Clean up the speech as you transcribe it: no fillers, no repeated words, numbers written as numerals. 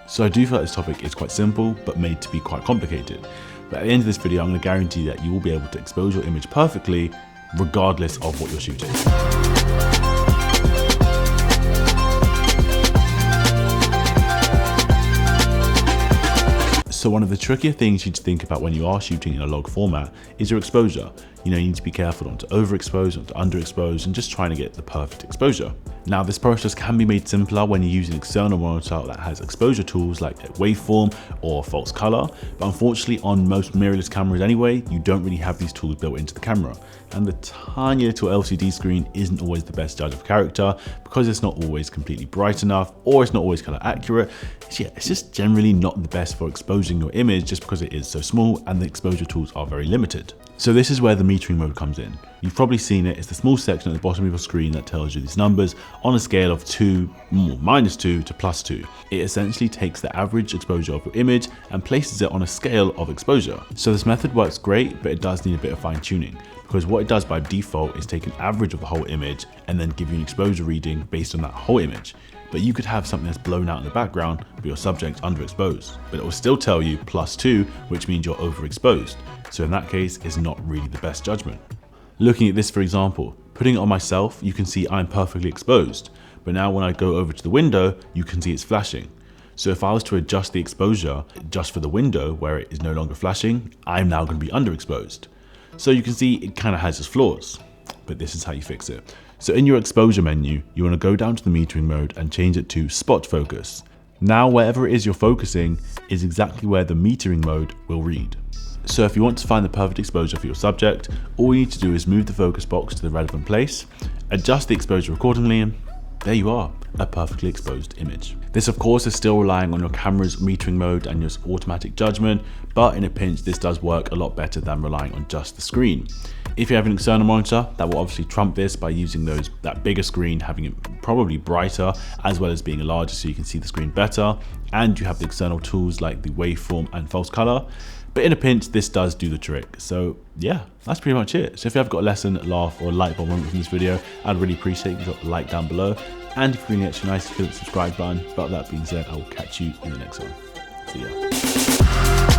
So I do feel like this topic is quite simple, but made to be quite complicated. But at the end of this video, I'm going to guarantee that you will be able to expose your image perfectly, regardless of what you're shooting. So one of the trickier things you need to think about when you are shooting in a log format is your exposure. You need to be careful not to overexpose, not to underexpose, and just trying to get the perfect exposure. Now, this process can be made simpler when you use an external monitor that has exposure tools like a waveform or false color, but unfortunately on most mirrorless cameras anyway, you don't really have these tools built into the camera. And the tiny little LCD screen isn't always the best judge of character because it's not always completely bright enough, or it's not always color accurate. It's just generally not the best for exposing your image just because it is so small and the exposure tools are very limited. So this is where the metering mode comes in. You've probably seen it. It's the small section at the bottom of your screen that tells you these numbers on a scale of -2 to +2. It essentially takes the average exposure of your image and places it on a scale of exposure. So this method works great, but it does need a bit of fine tuning, because what it does by default is take an average of the whole image and then give you an exposure reading based on that whole image. But you could have something that's blown out in the background, but your subject's underexposed. But it will still tell you +2, which means you're overexposed. So in that case, it's not really the best judgment. Looking at this, for example, putting it on myself, you can see I'm perfectly exposed. But now when I go over to the window, you can see it's flashing. So if I was to adjust the exposure just for the window where it is no longer flashing, I'm now going to be underexposed. So you can see it kind of has its flaws, but this is how you fix it. So in your exposure menu, you want to go down to the metering mode and change it to spot focus. Now, wherever it is you're focusing is exactly where the metering mode will read. So if you want to find the perfect exposure for your subject, all you need to do is move the focus box to the relevant place, adjust the exposure accordingly, and there you are, a perfectly exposed image. This of course is still relying on your camera's metering mode and your automatic judgment, but in a pinch this does work a lot better than relying on just the screen. If you have an external monitor, that will obviously trump this by using that bigger screen, having it probably brighter as well as being larger so you can see the screen better, and you have the external tools like the waveform and false color. But in a pinch, this does do the trick. So yeah, that's pretty much it. So if you have got a lesson, laugh, or light bulb moment from this video, I'd really appreciate if you got a like down below. And if you're feeling extra nice, hit the subscribe button. But that being said, I will catch you in the next one. See ya.